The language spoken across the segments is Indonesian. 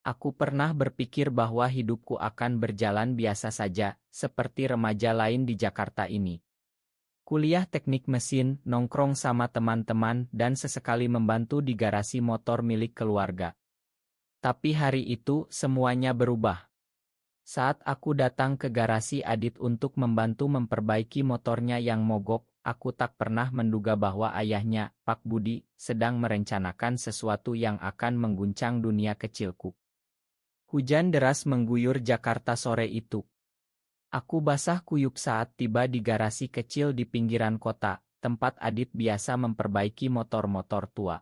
Aku pernah berpikir bahwa hidupku akan berjalan biasa saja, seperti remaja lain di Jakarta ini. Kuliah teknik mesin, nongkrong sama teman-teman, dan sesekali membantu di garasi motor milik keluarga. Tapi hari itu, semuanya berubah. Saat aku datang ke garasi Adit untuk membantu memperbaiki motornya yang mogok, aku tak pernah menduga bahwa ayahnya, Pak Budi, sedang merencanakan sesuatu yang akan mengguncang dunia kecilku. Hujan deras mengguyur Jakarta sore itu. Aku basah kuyup saat tiba di garasi kecil di pinggiran kota, tempat Adit biasa memperbaiki motor-motor tua.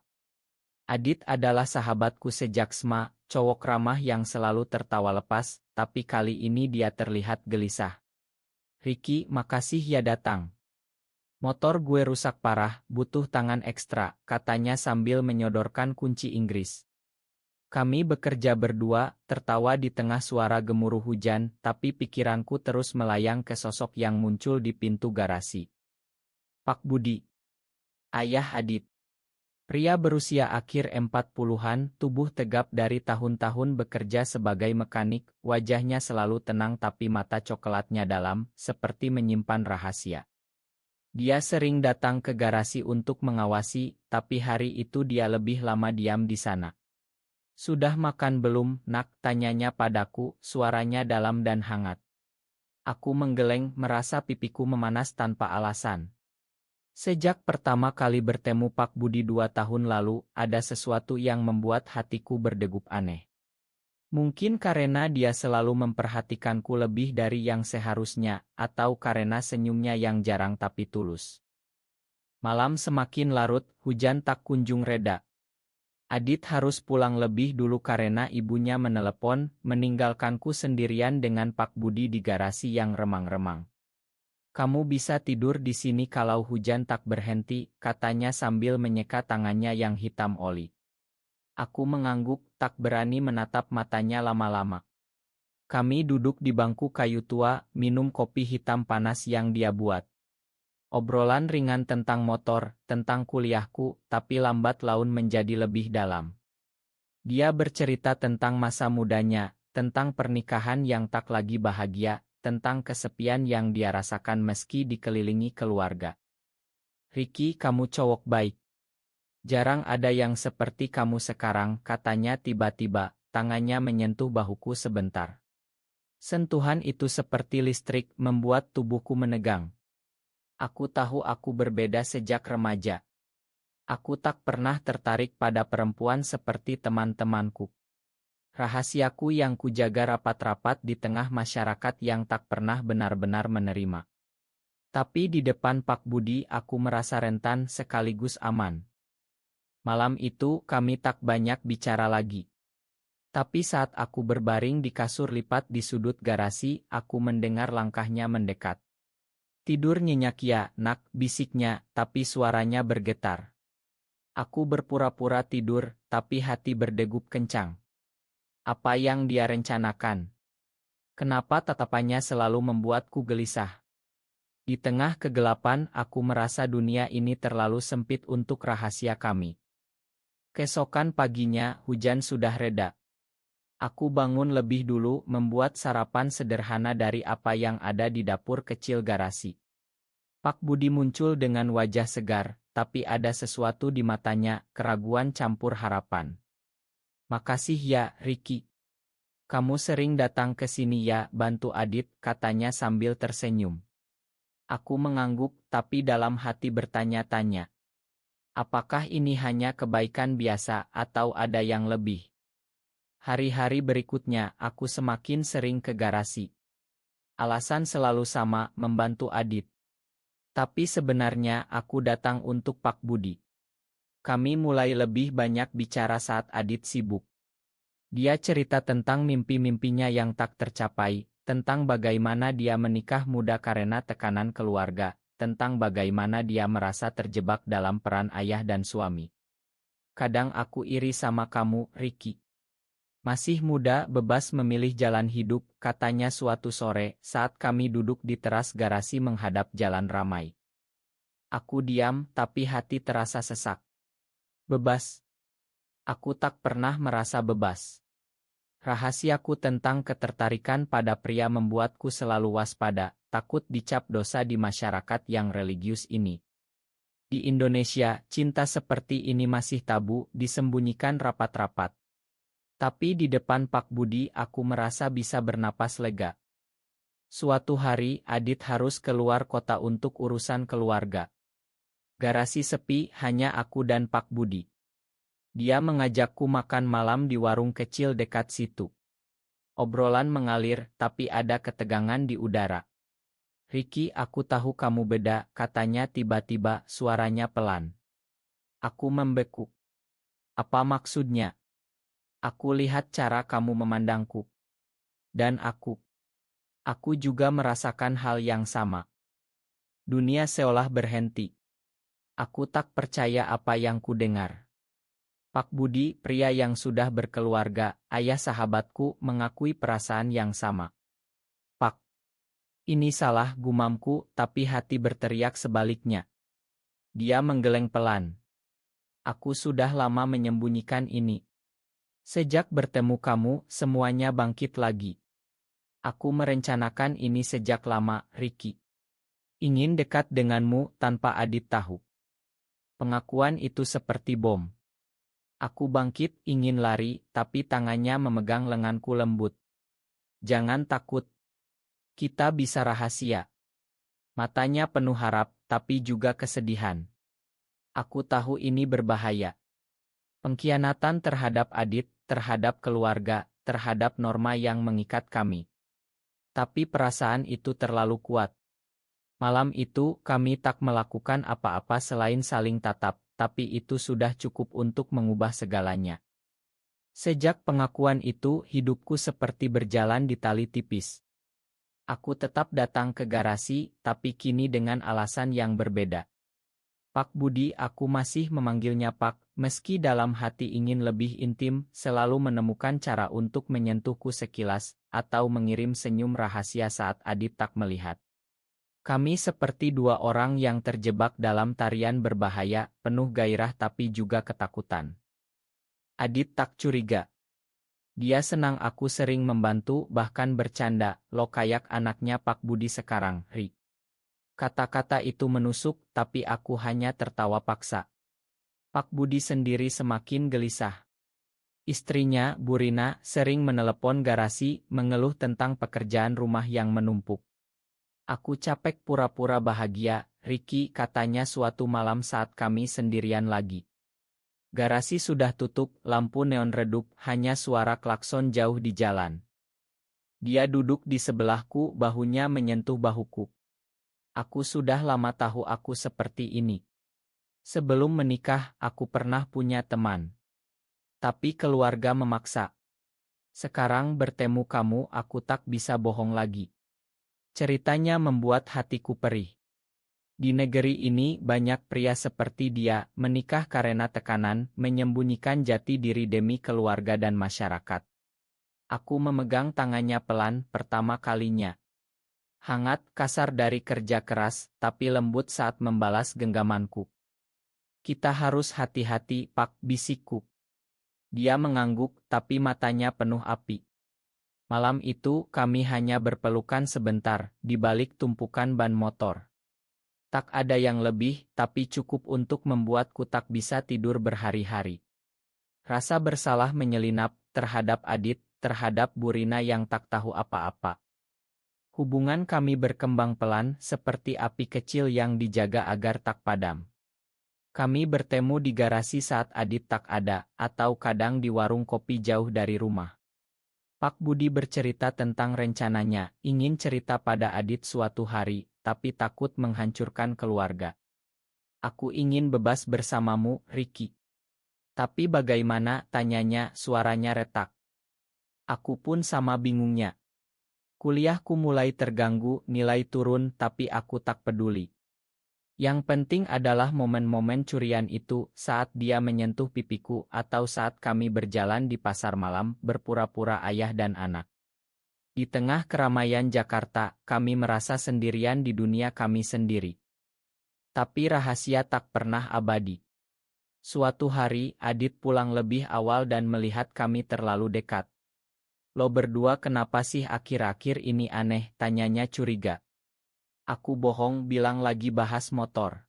Adit adalah sahabatku sejak SMA, cowok ramah yang selalu tertawa lepas, tapi kali ini dia terlihat gelisah. "Ricky, makasih ya datang. Motor gue rusak parah, butuh tangan ekstra," katanya sambil menyodorkan kunci Inggris. Kami bekerja berdua, tertawa di tengah suara gemuruh hujan, tapi pikiranku terus melayang ke sosok yang muncul di pintu garasi. Pak Budi. Ayah Adit. Pria berusia akhir 40-an, tubuh tegap dari tahun-tahun bekerja sebagai mekanik, wajahnya selalu tenang tapi mata coklatnya dalam, seperti menyimpan rahasia. Dia sering datang ke garasi untuk mengawasi, tapi hari itu dia lebih lama diam di sana. "Sudah makan belum, Nak?" tanyanya padaku, suaranya dalam dan hangat. Aku menggeleng, merasa pipiku memanas tanpa alasan. Sejak pertama kali bertemu Pak Budi 2 tahun lalu, ada sesuatu yang membuat hatiku berdegup aneh. Mungkin karena dia selalu memperhatikanku lebih dari yang seharusnya, atau karena senyumnya yang jarang tapi tulus. Malam semakin larut, hujan tak kunjung reda. Adit harus pulang lebih dulu karena ibunya menelepon, meninggalkanku sendirian dengan Pak Budi di garasi yang remang-remang. "Kamu bisa tidur di sini kalau hujan tak berhenti," katanya sambil menyeka tangannya yang hitam oli. Aku mengangguk, tak berani menatap matanya lama-lama. Kami duduk di bangku kayu tua, minum kopi hitam panas yang dia buat. Obrolan ringan tentang motor, tentang kuliahku, tapi lambat laun menjadi lebih dalam. Dia bercerita tentang masa mudanya, tentang pernikahan yang tak lagi bahagia, tentang kesepian yang dia rasakan meski dikelilingi keluarga. "Ricky, kamu cowok baik. Jarang ada yang seperti kamu sekarang," katanya tiba-tiba, tangannya menyentuh bahuku sebentar. Sentuhan itu seperti listrik, membuat tubuhku menegang. Aku tahu aku berbeda sejak remaja. Aku tak pernah tertarik pada perempuan seperti teman-temanku. Rahasiaku yang kujaga rapat-rapat di tengah masyarakat yang tak pernah benar-benar menerima. Tapi di depan Pak Budi aku merasa rentan sekaligus aman. Malam itu kami tak banyak bicara lagi. Tapi saat aku berbaring di kasur lipat di sudut garasi, aku mendengar langkahnya mendekat. "Tidur nyenyak ya, Nak," bisiknya, tapi suaranya bergetar. Aku berpura-pura tidur, tapi hati berdegup kencang. Apa yang dia rencanakan? Kenapa tatapannya selalu membuatku gelisah? Di tengah kegelapan, aku merasa dunia ini terlalu sempit untuk rahasia kami. Keesokan paginya, hujan sudah reda. Aku bangun lebih dulu, membuat sarapan sederhana dari apa yang ada di dapur kecil garasi. Pak Budi muncul dengan wajah segar, tapi ada sesuatu di matanya, keraguan campur harapan. "Makasih ya, Ricky. Kamu sering datang ke sini ya," bantu Adit, katanya sambil tersenyum. Aku mengangguk, tapi dalam hati bertanya-tanya. Apakah ini hanya kebaikan biasa atau ada yang lebih? Hari-hari berikutnya, aku semakin sering ke garasi. Alasan selalu sama, membantu Adit. Tapi sebenarnya aku datang untuk Pak Budi. Kami mulai lebih banyak bicara saat Adit sibuk. Dia cerita tentang mimpi-mimpinya yang tak tercapai, tentang bagaimana dia menikah muda karena tekanan keluarga, tentang bagaimana dia merasa terjebak dalam peran ayah dan suami. "Kadang aku iri sama kamu, Ricky. Masih muda, bebas memilih jalan hidup," katanya suatu sore saat kami duduk di teras garasi menghadap jalan ramai. Aku diam, tapi hati terasa sesak. Bebas? Aku tak pernah merasa bebas. Rahasiaku tentang ketertarikan pada pria membuatku selalu waspada, takut dicap dosa di masyarakat yang religius ini. Di Indonesia, cinta seperti ini masih tabu, disembunyikan rapat-rapat. Tapi di depan Pak Budi aku merasa bisa bernapas lega. Suatu hari, Adit harus keluar kota untuk urusan keluarga. Garasi sepi, hanya aku dan Pak Budi. Dia mengajakku makan malam di warung kecil dekat situ. Obrolan mengalir, tapi ada ketegangan di udara. "Ricky, aku tahu kamu beda," katanya tiba-tiba, suaranya pelan. Aku membekuk. "Apa maksudnya?" "Aku lihat cara kamu memandangku. Dan aku juga merasakan hal yang sama." Dunia seolah berhenti. Aku tak percaya apa yang ku dengar. Pak Budi, pria yang sudah berkeluarga, ayah sahabatku, mengakui perasaan yang sama. "Pak, ini salah," gumamku, tapi hati berteriak sebaliknya. Dia menggeleng pelan. "Aku sudah lama menyembunyikan ini. Sejak bertemu kamu, semuanya bangkit lagi. Aku merencanakan ini sejak lama, Ricky. Ingin dekat denganmu tanpa Adit tahu." Pengakuan itu seperti bom. Aku bangkit, ingin lari, tapi tangannya memegang lenganku lembut. "Jangan takut. Kita bisa rahasia." Matanya penuh harap, tapi juga kesedihan. Aku tahu ini berbahaya. Pengkhianatan terhadap Adit, terhadap keluarga, terhadap norma yang mengikat kami. Tapi perasaan itu terlalu kuat. Malam itu, kami tak melakukan apa-apa selain saling tatap, tapi itu sudah cukup untuk mengubah segalanya. Sejak pengakuan itu, hidupku seperti berjalan di tali tipis. Aku tetap datang ke garasi, tapi kini dengan alasan yang berbeda. Pak Budi, aku masih memanggilnya Pak, meski dalam hati ingin lebih intim, selalu menemukan cara untuk menyentuhku sekilas, atau mengirim senyum rahasia saat Adit tak melihat. Kami seperti dua orang yang terjebak dalam tarian berbahaya, penuh gairah tapi juga ketakutan. Adit tak curiga. Dia senang aku sering membantu, bahkan bercanda, "Lo kayak anaknya Pak Budi sekarang, Ri." Kata-kata itu menusuk, tapi aku hanya tertawa paksa. Pak Budi sendiri semakin gelisah. Istrinya, Bu Rina, sering menelepon garasi, mengeluh tentang pekerjaan rumah yang menumpuk. "Aku capek pura-pura bahagia, Ricky," katanya suatu malam saat kami sendirian lagi. Garasi sudah tutup, lampu neon redup, hanya suara klakson jauh di jalan. Dia duduk di sebelahku, bahunya menyentuh bahuku. Aku sudah lama tahu aku seperti ini. Sebelum menikah, aku pernah punya teman. Tapi keluarga memaksa. Sekarang bertemu kamu, aku tak bisa bohong lagi. Ceritanya membuat hatiku perih. Di negeri ini banyak pria seperti dia, menikah karena tekanan, menyembunyikan jati diri demi keluarga dan masyarakat. Aku memegang tangannya pelan, pertama kalinya. Hangat, kasar dari kerja keras, tapi lembut saat membalas genggamanku. "Kita harus hati-hati, Pak," bisikku. Dia mengangguk, tapi matanya penuh api. Malam itu, kami hanya berpelukan sebentar, di balik tumpukan ban motor. Tak ada yang lebih, tapi cukup untuk membuatku tak bisa tidur berhari-hari. Rasa bersalah menyelinap, terhadap Adit, terhadap Bu Rina yang tak tahu apa-apa. Hubungan kami berkembang pelan, seperti api kecil yang dijaga agar tak padam. Kami bertemu di garasi saat Adit tak ada, atau kadang di warung kopi jauh dari rumah. Pak Budi bercerita tentang rencananya, ingin cerita pada Adit suatu hari, tapi takut menghancurkan keluarga. "Aku ingin bebas bersamamu, Ricky." "Tapi bagaimana?" tanyanya, suaranya retak. Aku pun sama bingungnya. Kuliahku mulai terganggu, nilai turun, tapi aku tak peduli. Yang penting adalah momen-momen curian itu, saat dia menyentuh pipiku, atau saat kami berjalan di pasar malam, berpura-pura ayah dan anak. Di tengah keramaian Jakarta, kami merasa sendirian di dunia kami sendiri. Tapi rahasia tak pernah abadi. Suatu hari, Adit pulang lebih awal dan melihat kami terlalu dekat. Lo berdua kenapa sih akhir-akhir ini aneh, tanyanya curiga. Aku bohong, bilang lagi bahas motor.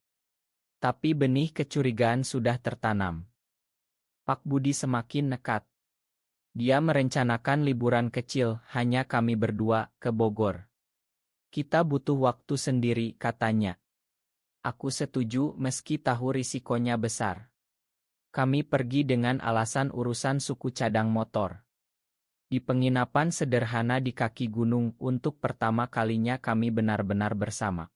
Tapi benih kecurigaan sudah tertanam. Pak Budi semakin nekat. Dia merencanakan liburan kecil, hanya kami berdua, ke Bogor. Kita butuh waktu sendiri, katanya. Aku setuju meski tahu risikonya besar. Kami pergi dengan alasan urusan suku cadang motor. Di penginapan sederhana di kaki gunung, untuk pertama kalinya kami benar-benar bersama.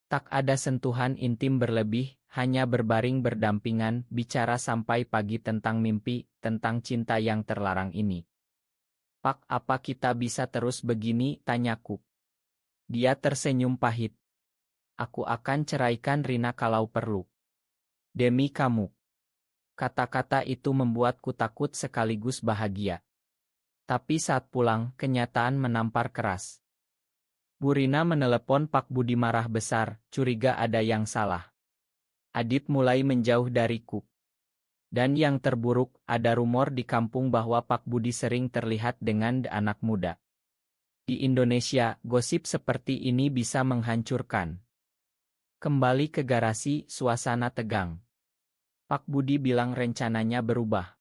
Tak ada sentuhan intim berlebih, hanya berbaring berdampingan, bicara sampai pagi tentang mimpi, tentang cinta yang terlarang ini. Pak, apa kita bisa terus begini, tanyaku. Dia tersenyum pahit. Aku akan ceraikan Rina kalau perlu. Demi kamu. Kata-kata itu membuatku takut sekaligus bahagia. Tapi saat pulang, kenyataan menampar keras. Bu Rina menelepon Pak Budi marah besar, curiga ada yang salah. Adit mulai menjauh dariku. Dan yang terburuk, ada rumor di kampung bahwa Pak Budi sering terlihat dengan anak muda. Di Indonesia, gosip seperti ini bisa menghancurkan. Kembali ke garasi, suasana tegang. Pak Budi bilang rencananya berubah.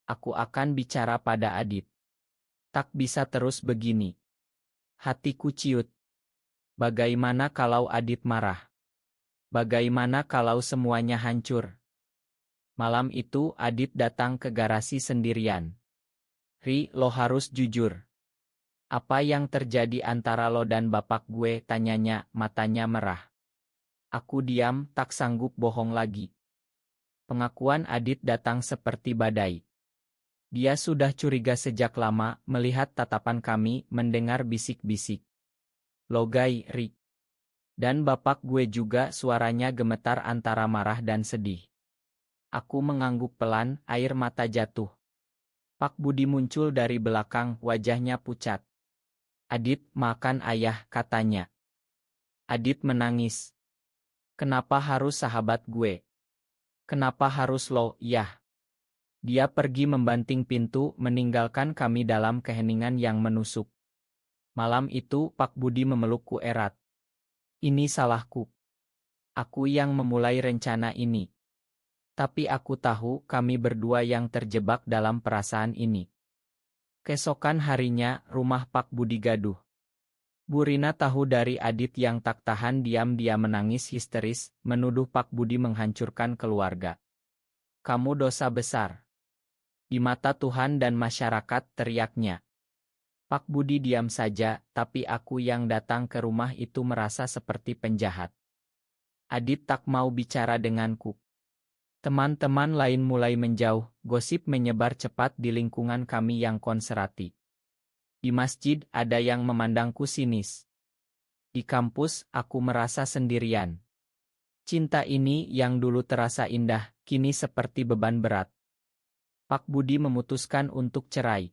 Aku akan bicara pada Adit. Tak bisa terus begini. Hatiku ciut. Bagaimana kalau Adit marah? Bagaimana kalau semuanya hancur? Malam itu Adit datang ke garasi sendirian. Ri, lo harus jujur. Apa yang terjadi antara lo dan bapak gue, tanyanya, matanya merah. Aku diam, tak sanggup bohong lagi. Pengakuan Adit datang seperti badai. Dia sudah curiga sejak lama, melihat tatapan kami, mendengar bisik-bisik. Logai, Ri. Dan bapak gue juga, suaranya gemetar antara marah dan sedih. Aku mengangguk pelan, air mata jatuh. Pak Budi muncul dari belakang, wajahnya pucat. Adit, makan ayah, katanya. Adit menangis. Kenapa harus sahabat gue? Kenapa harus lo, yah? Dia pergi membanting pintu, meninggalkan kami dalam keheningan yang menusuk. Malam itu, Pak Budi memelukku erat. Ini salahku. Aku yang memulai rencana ini. Tapi aku tahu kami berdua yang terjebak dalam perasaan ini. Keesokan harinya, rumah Pak Budi gaduh. Bu Rina tahu dari Adit yang tak tahan diam, dia menangis histeris, menuduh Pak Budi menghancurkan keluarga. Kamu dosa besar. Di mata Tuhan dan masyarakat, teriaknya. Pak Budi diam saja, tapi aku yang datang ke rumah itu merasa seperti penjahat. Adit tak mau bicara denganku. Teman-teman lain mulai menjauh, gosip menyebar cepat di lingkungan kami yang konservatif. Di masjid, ada yang memandangku sinis. Di kampus, aku merasa sendirian. Cinta ini yang dulu terasa indah, kini seperti beban berat. Pak Budi memutuskan untuk cerai.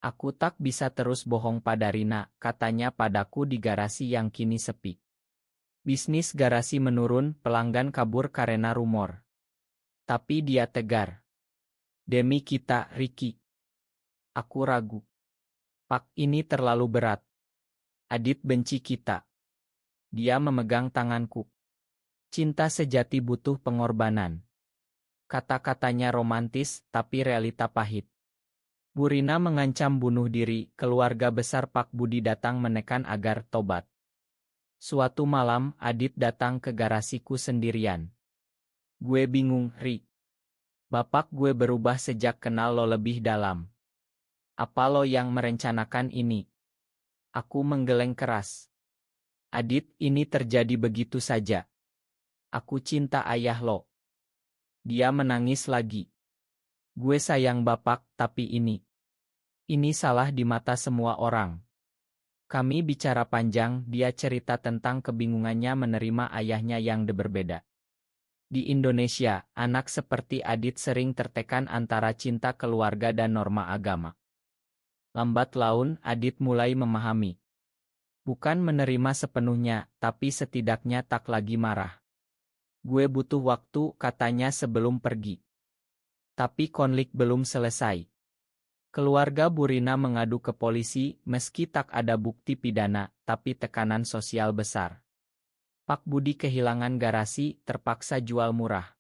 Aku tak bisa terus bohong pada Rina, katanya padaku di garasi yang kini sepi. Bisnis garasi menurun, pelanggan kabur karena rumor. Tapi dia tegar. Demi kita, Ricky. Aku ragu. Pak, ini terlalu berat. Adit benci kita. Dia memegang tanganku. Cinta sejati butuh pengorbanan. Kata-katanya romantis, tapi realita pahit. Bu Rina mengancam bunuh diri, keluarga besar Pak Budi datang menekan agar tobat. Suatu malam, Adit datang ke garasiku sendirian. Gue bingung, Ri. Bapak gue berubah sejak kenal lo lebih dalam. Apa lo yang merencanakan ini? Aku menggeleng keras. Adit, ini terjadi begitu saja. Aku cinta ayah lo. Dia menangis lagi. Gue sayang bapak, tapi ini salah di mata semua orang. Kami bicara panjang, dia cerita tentang kebingungannya menerima ayahnya yang berbeda. Di Indonesia, anak seperti Adit sering tertekan antara cinta keluarga dan norma agama. Lambat laun, Adit mulai memahami. Bukan menerima sepenuhnya, tapi setidaknya tak lagi marah. Gue butuh waktu, katanya sebelum pergi. Tapi konflik belum selesai. Keluarga Burina mengadu ke polisi meski tak ada bukti pidana, tapi tekanan sosial besar. Pak Budi kehilangan garasi, terpaksa jual murah.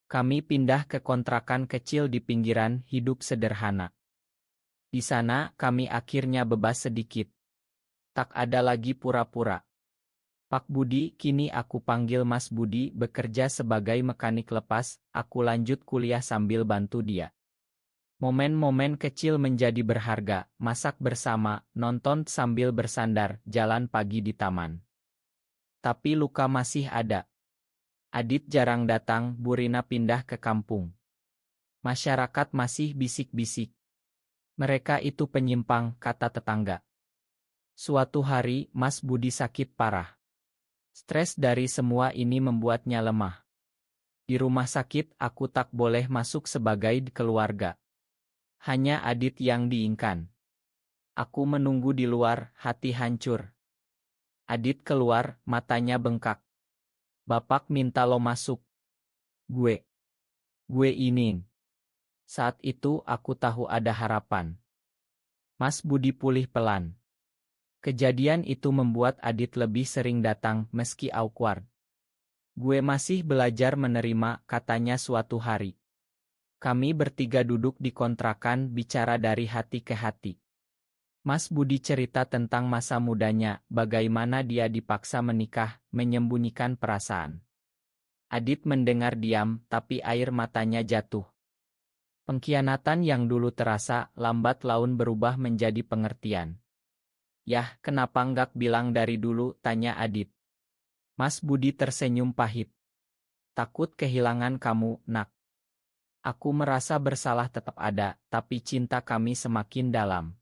Kami pindah ke kontrakan kecil di pinggiran, hidup sederhana. Di sana, kami akhirnya bebas sedikit. Tak ada lagi pura-pura. Pak Budi, kini aku panggil Mas Budi, bekerja sebagai mekanik lepas, aku lanjut kuliah sambil bantu dia. Momen-momen kecil menjadi berharga, masak bersama, nonton sambil bersandar, jalan pagi di taman. Tapi luka masih ada. Adit jarang datang, Burina pindah ke kampung. Masyarakat masih bisik-bisik. Mereka itu penyimpang, kata tetangga. Suatu hari, Mas Budi sakit parah. Stres dari semua ini membuatnya lemah. Di rumah sakit, aku tak boleh masuk sebagai keluarga. Hanya Adit yang diinginkan. Aku menunggu di luar, hati hancur. Adit keluar, matanya bengkak. Bapak minta lo masuk. Gue ingin. Saat itu aku tahu ada harapan. Mas Budi pulih pelan. Kejadian itu membuat Adit lebih sering datang meski awkward. Gue masih belajar menerima, katanya suatu hari. Kami bertiga duduk di kontrakan bicara dari hati ke hati. Mas Budi cerita tentang masa mudanya, bagaimana dia dipaksa menikah, menyembunyikan perasaan. Adit mendengar diam, tapi air matanya jatuh. Pengkhianatan yang dulu terasa, lambat laun berubah menjadi pengertian. Yah, kenapa nggak bilang dari dulu, tanya Adit. Mas Budi tersenyum pahit. Takut kehilangan kamu, nak. Aku merasa bersalah tetap ada, tapi cinta kami semakin dalam.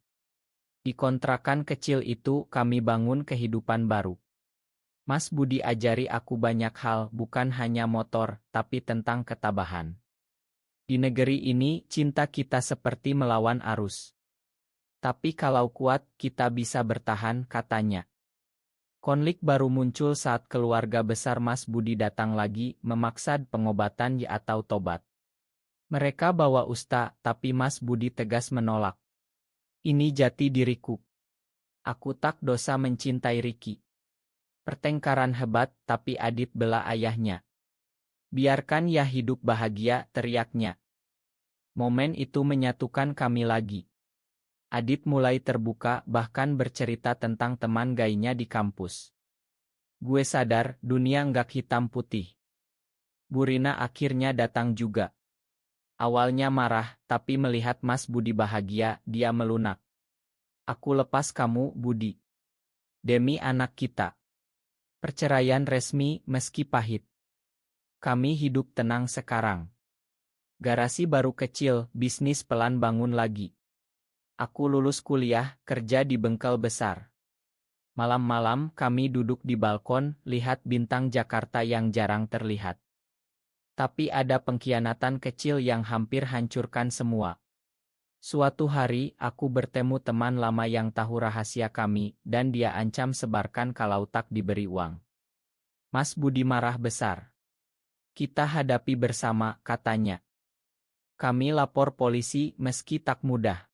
Di kontrakan kecil itu, kami bangun kehidupan baru. Mas Budi ajari aku banyak hal, bukan hanya motor, tapi tentang ketabahan. Di negeri ini, cinta kita seperti melawan arus. Tapi kalau kuat, kita bisa bertahan, katanya. Konflik baru muncul saat keluarga besar Mas Budi datang lagi, memaksa pengobatan atau tobat. Mereka bawa usta, tapi Mas Budi tegas menolak. Ini jati diriku. Aku tak dosa mencintai Ricky. Pertengkaran hebat, tapi Adit bela ayahnya. Biarkan ya hidup bahagia, teriaknya. Momen itu menyatukan kami lagi. Adit mulai terbuka, bahkan bercerita tentang teman gayanya di kampus. Gue sadar, dunia nggak hitam putih. Burina akhirnya datang juga. Awalnya marah, tapi melihat Mas Budi bahagia, dia melunak. Aku lepas kamu, Budi. Demi anak kita. Perceraian resmi, meski pahit. Kami hidup tenang sekarang. Garasi baru kecil, bisnis pelan bangun lagi. Aku lulus kuliah, kerja di bengkel besar. Malam-malam kami duduk di balkon, lihat bintang Jakarta yang jarang terlihat. Tapi ada pengkhianatan kecil yang hampir hancurkan semua. Suatu hari, aku bertemu teman lama yang tahu rahasia kami, dan dia ancam sebarkan kalau tak diberi uang. Mas Budi marah besar. Kita hadapi bersama, katanya. Kami lapor polisi meski tak mudah.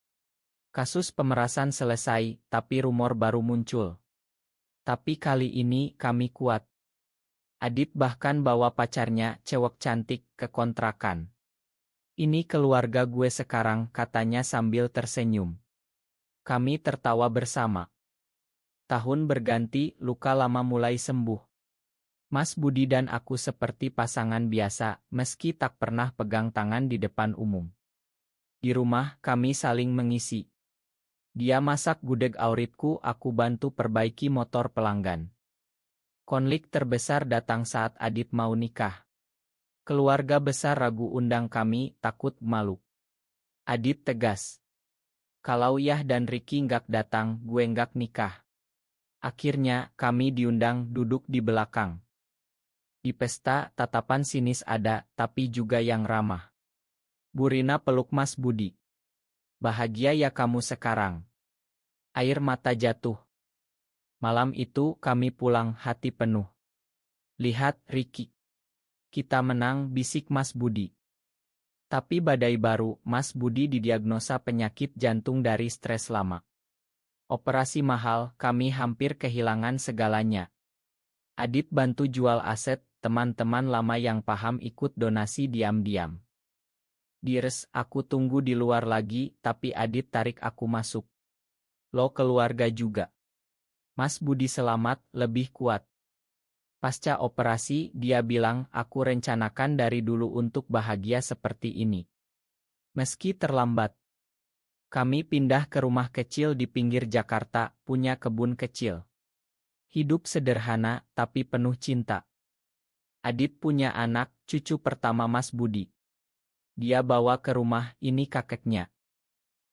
Kasus pemerasan selesai, tapi rumor baru muncul. Tapi kali ini kami kuat. Adit bahkan bawa pacarnya, cewek cantik, ke kontrakan. Ini keluarga gue sekarang, katanya sambil tersenyum. Kami tertawa bersama. Tahun berganti, luka lama mulai sembuh. Mas Budi dan aku seperti pasangan biasa, meski tak pernah pegang tangan di depan umum. Di rumah, kami saling mengisi. Dia masak gudeg auritku, aku bantu perbaiki motor pelanggan. Konflik terbesar datang saat Adit mau nikah. Keluarga besar ragu undang kami, takut malu. Adit tegas. Kalau Yah dan Ricky nggak datang, gue nggak nikah. Akhirnya, kami diundang duduk di belakang. Di pesta, tatapan sinis ada, tapi juga yang ramah. Burina peluk Mas Budi. Bahagia ya kamu sekarang. Air mata jatuh. Malam itu kami pulang hati penuh. Lihat, Ricky. Kita menang, bisik Mas Budi. Tapi badai baru, Mas Budi didiagnosa penyakit jantung dari stres lama. Operasi mahal, kami hampir kehilangan segalanya. Adit bantu jual aset, teman-teman lama yang paham ikut donasi diam-diam. Dires, aku tunggu di luar lagi, tapi Adit tarik aku masuk. Lo keluarga juga. Mas Budi selamat, lebih kuat. Pasca operasi, dia bilang, aku rencanakan dari dulu untuk bahagia seperti ini. Meski terlambat. Kami pindah ke rumah kecil di pinggir Jakarta, punya kebun kecil. Hidup sederhana, tapi penuh cinta. Adit punya anak, cucu pertama Mas Budi. Dia bawa ke rumah, ini kakeknya.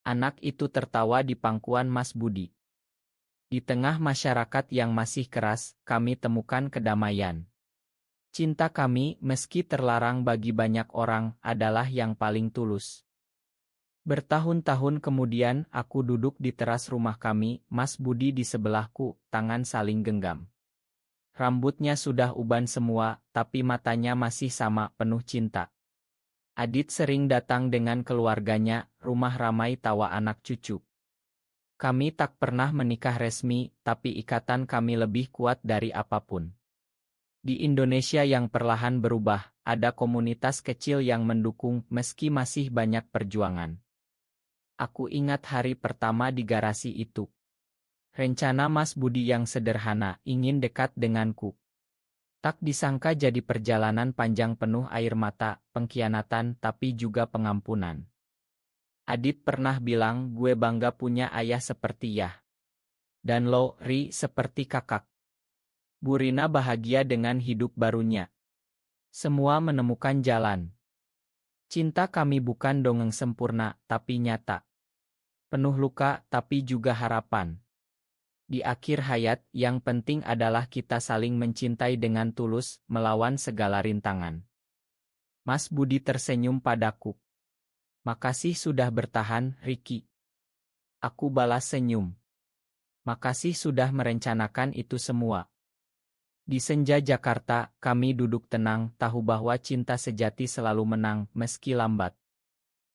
Anak itu tertawa di pangkuan Mas Budi. Di tengah masyarakat yang masih keras, kami temukan kedamaian. Cinta kami, meski terlarang bagi banyak orang, adalah yang paling tulus. Bertahun-tahun kemudian, aku duduk di teras rumah kami, Mas Budi di sebelahku, tangan saling genggam. Rambutnya sudah uban semua, tapi matanya masih sama, penuh cinta. Adit sering datang dengan keluarganya, rumah ramai tawa anak cucu. Kami tak pernah menikah resmi, tapi ikatan kami lebih kuat dari apapun. Di Indonesia yang perlahan berubah, ada komunitas kecil yang mendukung meski masih banyak perjuangan. Aku ingat hari pertama di garasi itu. Rencana Mas Budi yang sederhana, ingin dekat denganku. Tak disangka jadi perjalanan panjang penuh air mata, pengkhianatan tapi juga pengampunan. Adit pernah bilang gue bangga punya ayah seperti Yah. Dan lo, Ri, seperti kakak. Bu Rina bahagia dengan hidup barunya. Semua menemukan jalan. Cinta kami bukan dongeng sempurna, tapi nyata. Penuh luka, tapi juga harapan. Di akhir hayat, yang penting adalah kita saling mencintai dengan tulus, melawan segala rintangan. Mas Budi tersenyum padaku. Makasih sudah bertahan, Ricky. Aku balas senyum. Makasih sudah merencanakan itu semua. Di senja Jakarta, kami duduk tenang, tahu bahwa cinta sejati selalu menang, meski lambat.